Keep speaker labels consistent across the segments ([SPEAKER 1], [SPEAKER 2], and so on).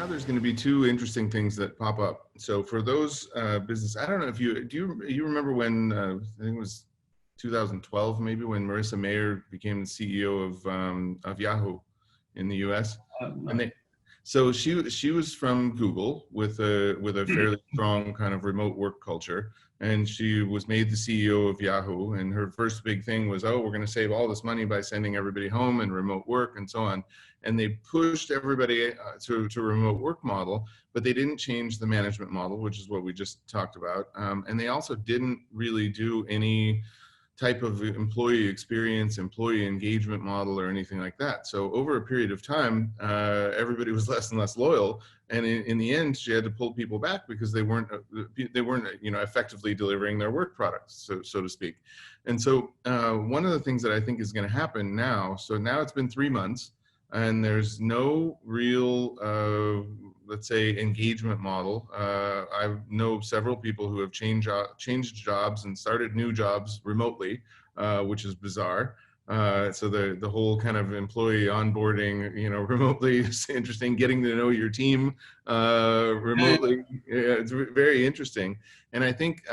[SPEAKER 1] now there's going to be two interesting things that pop up. So for those business, I don't know if you remember when I think it was 2012 maybe, when Marissa Mayer became the CEO of Yahoo in the U.S.
[SPEAKER 2] No.
[SPEAKER 1] So she was from Google with a fairly strong kind of remote work culture, and she was made the CEO of Yahoo. And her first big thing was, oh, we're going to save all this money by sending everybody home and remote work and so on. And they pushed everybody to a remote work model, but they didn't change the management model, which is what we just talked about. And they also didn't really do any type of employee experience, employee engagement model, or anything like that. So over a period of time, everybody was less and less loyal, and in the end, she had to pull people back because they weren't effectively delivering their work products, so to speak. And so one of the things that I think is going to happen now, so now it's been 3 months, and there's no real, let's say, engagement model. I know several people who have changed jobs and started new jobs remotely, which is bizarre. So the whole kind of employee onboarding, remotely is interesting. Getting to know your team remotely, it's very interesting. And I think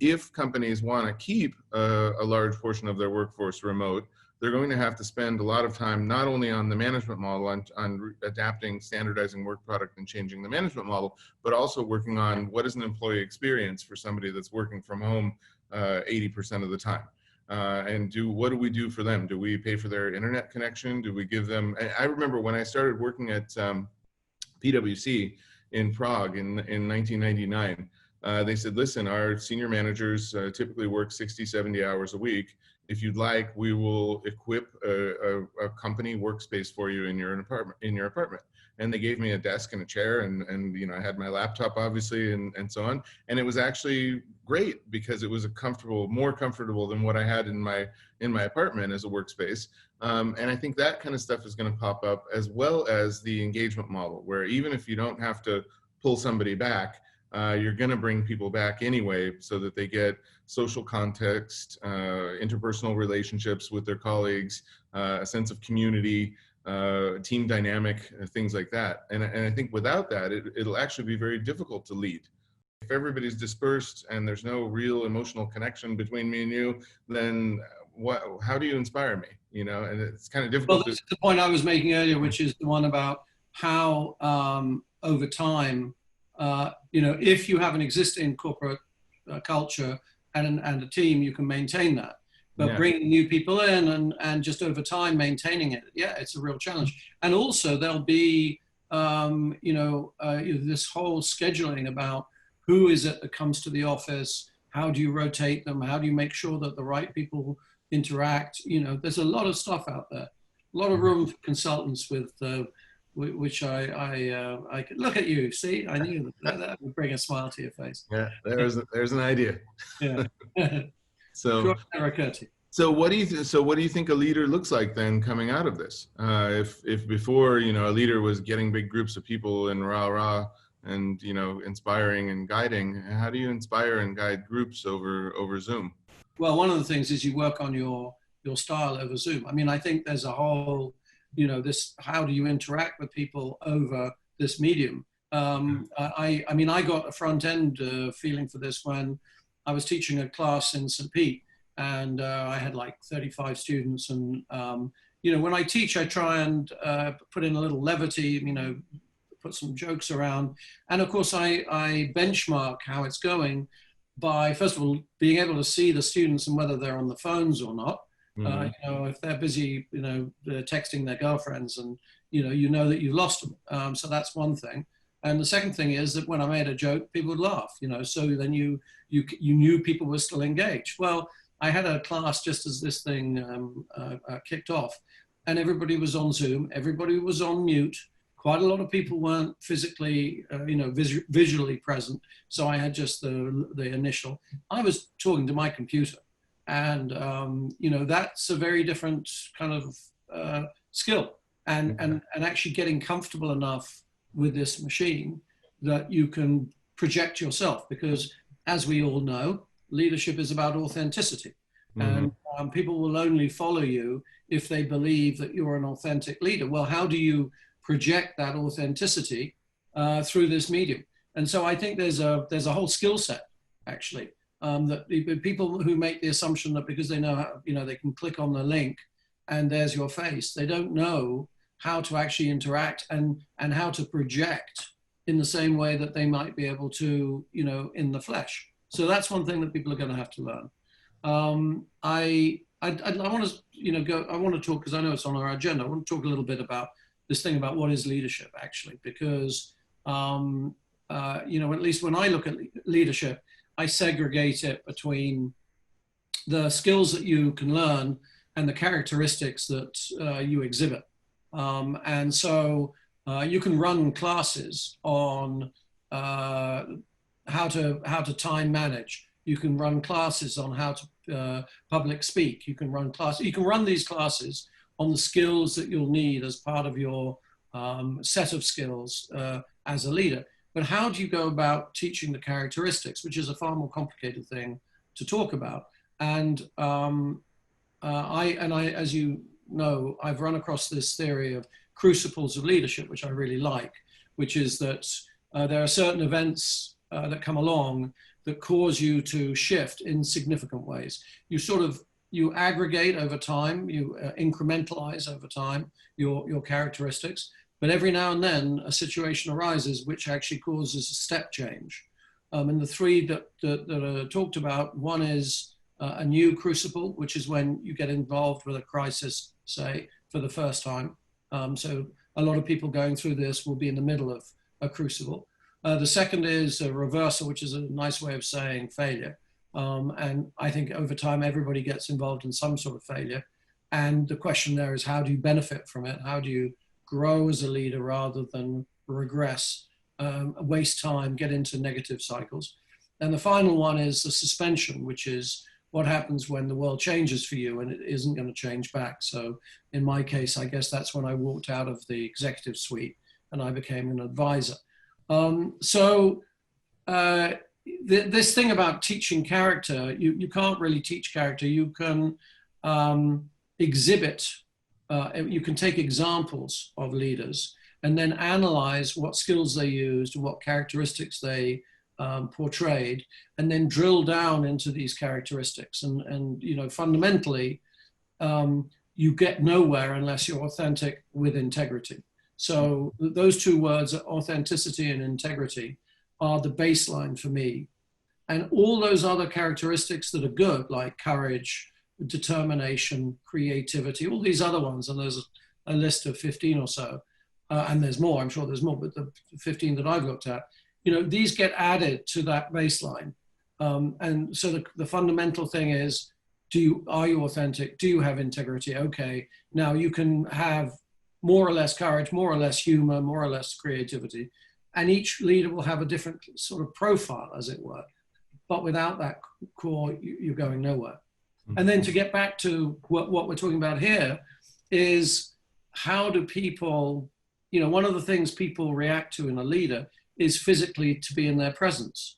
[SPEAKER 1] if companies want to keep a large portion of their workforce remote, they're going to have to spend a lot of time not only on the management model, on adapting, standardizing work product and changing the management model, but also working on what is an employee experience for somebody that's working from home 80% of the time. And what do we do for them? Do we pay for their internet connection? Do we give them, I remember when I started working at PwC in Prague in 1999, they said, listen, our senior managers typically work 60, 70 hours a week. If you'd like, we will equip a company workspace for you in your apartment. And they gave me a desk and a chair, and I had my laptop obviously, and so on. And it was actually great because it was more comfortable than what I had in my apartment as a workspace. And I think that kind of stuff is going to pop up, as well as the engagement model, where even if you don't have to pull somebody back, you're going to bring people back anyway, so that they get social context, interpersonal relationships with their colleagues, a sense of community, team dynamic, things like that. And I think without that, it'll actually be very difficult to lead. If everybody's dispersed and there's no real emotional connection between me and you, then how do you inspire me? And it's kind of difficult.
[SPEAKER 2] Well, this is the point I was making earlier, which is the one about how over time, if you have an existing corporate culture and a team, you can maintain that. But bringing new people in and just over time maintaining it, it's a real challenge. And also there'll be, this whole scheduling about who is it that comes to the office, how do you rotate them, how do you make sure that the right people interact? There's a lot of stuff out there, a lot of room for consultants with which I could look at you. See, I knew that would bring a smile to your face.
[SPEAKER 1] Yeah, there's an idea.
[SPEAKER 2] Yeah.
[SPEAKER 1] So what do you think a leader looks like then coming out of this? If before a leader was getting big groups of people and rah and inspiring and guiding, how do you inspire and guide groups over Zoom?
[SPEAKER 2] Well, one of the things is you work on your style over Zoom. I mean, I think there's a whole how do you interact with people over this medium? I mean, I got a front end feeling for this when I was teaching a class in St. Pete, and I had like 35 students. And, when I teach, I try and put in a little levity, put some jokes around. And of course, I benchmark how it's going by, first of all, being able to see the students and whether they're on the phones or not. If they're busy, they're texting their girlfriends, and you know that you've lost them. So that's one thing. And the second thing is that when I made a joke, people would laugh. So then you knew people were still engaged. Well, I had a class just as this thing kicked off, and everybody was on Zoom. Everybody was on mute. Quite a lot of people weren't physically, visually present. So I had just the initial. I was talking to my computer. And, that's a very different kind of skill, and actually getting comfortable enough with this machine that you can project yourself, because as we all know, leadership is about authenticity. And people will only follow you if they believe that you're an authentic leader. Well, how do you project that authenticity through this medium. And so I think there's a whole skill set, actually, that people who make the assumption that because they know how, they can click on the link and there's your face, they don't know how to actually interact and how to project in the same way that they might be able to, in the flesh. So that's one thing that people are going to have to learn. I want to, I want to talk, because I know it's on our agenda, I want to talk a little bit about this thing about what is leadership, actually, because, at least when I look at leadership, I segregate it between the skills that you can learn and the characteristics that you exhibit. And so you can run classes on how to time manage. You can run classes on how to public speak. You can run these classes on the skills that you'll need as part of your set of skills as a leader. But how do you go about teaching the characteristics, which is a far more complicated thing to talk about? And as you know, I've run across this theory of crucibles of leadership, which I really like, which is that there are certain events that come along that cause you to shift in significant ways. You aggregate over time, you incrementalize over time your characteristics, but every now and then a situation arises which actually causes a step change. And the three that are talked about, one is a new crucible, which is when you get involved with a crisis, say, for the first time. So a lot of people going through this will be in the middle of a crucible. The second is a reversal, which is a nice way of saying failure. And I think over time, everybody gets involved in some sort of failure. And the question there is, how do you benefit from it? How do you grow as a leader rather than regress, waste time, get into negative cycles? And the final one is the suspension, which is what happens when the world changes for you and it isn't going to change back. So in my case, I guess that's when I walked out of the executive suite and I became an advisor. This thing about teaching character, you can't really teach character. You can exhibit, you can take examples of leaders and then analyze what skills they used, what characteristics they portrayed, and then drill down into these characteristics. And fundamentally, you get nowhere unless you're authentic with integrity. So those two words, authenticity and integrity, are the baseline for me. And all those other characteristics that are good, like courage, determination, creativity, all these other ones, and there's a list of 15 or so, and there's more, I'm sure there's more, but the 15 that I've looked at, these get added to that baseline. And so the fundamental thing is, are you authentic? Do you have integrity? Okay, now you can have more or less courage, more or less humor, more or less creativity. And each leader will have a different sort of profile, as it were. But without that core, you're going nowhere. And then to get back to what we're talking about here is, how do people, one of the things people react to in a leader is physically to be in their presence.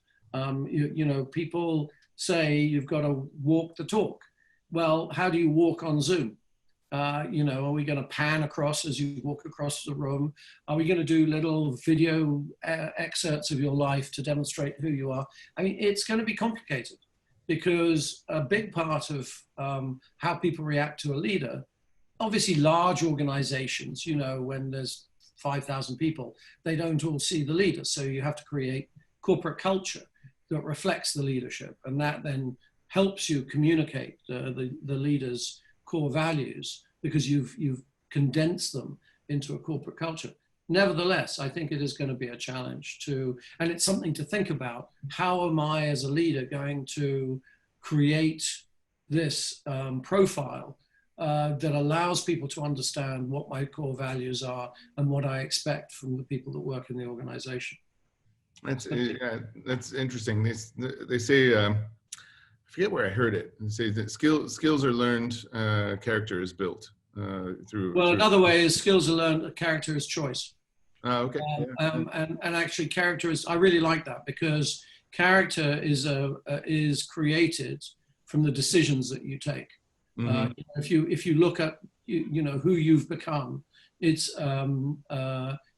[SPEAKER 2] People say you've got to walk the talk. Well, how do you walk on Zoom? Are we going to pan across as you walk across the room? Are we going to do little video excerpts of your life to demonstrate who you are? I mean, it's going to be complicated, because a big part of how people react to a leader, obviously large organizations, when there's 5,000 people, they don't all see the leader. So you have to create corporate culture that reflects the leadership. And that then helps you communicate the leader's core values, because you've condensed them into a corporate culture. Nevertheless, I think it is going to be a challenge and it's something to think about. How am I as a leader going to create this profile that allows people to understand what my core values are and what I expect from the people that work in the organization?
[SPEAKER 1] That's interesting. They say, I forget where I heard it. They say that skills are learned, character is built through.
[SPEAKER 2] Well, another way is skills are learned, character is choice.
[SPEAKER 1] Okay.
[SPEAKER 2] And actually, character is. I really like that, because character is created from the decisions that you take. If you look at who you've become, it's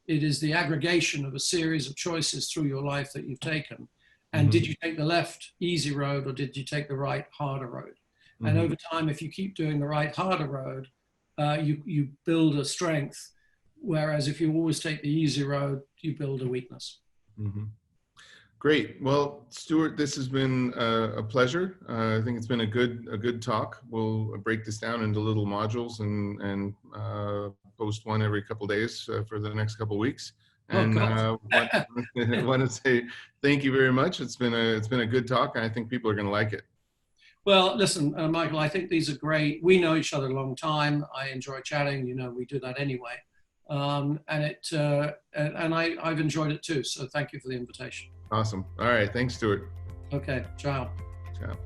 [SPEAKER 2] It is the aggregation of a series of choices through your life that you've taken. And did you take the left, easy road, or did you take the right, harder road? And over time, if you keep doing the right, harder road, you build a strength. Whereas if you always take the easy road, you build a weakness.
[SPEAKER 1] Great. Well, Stuart, this has been a pleasure. I think it's been a good talk. We'll break this down into little modules and post one every couple of days for the next couple of weeks. And want to say thank you very much. It's been a good talk, and I think people are going to like it.
[SPEAKER 2] Well, listen, Michael, I think these are great. We know each other a long time. I enjoy chatting. You know, we do that anyway. And I've enjoyed it too. So thank you for the invitation.
[SPEAKER 1] Awesome. All right. Thanks, Stuart.
[SPEAKER 2] Okay. Ciao.
[SPEAKER 1] Ciao.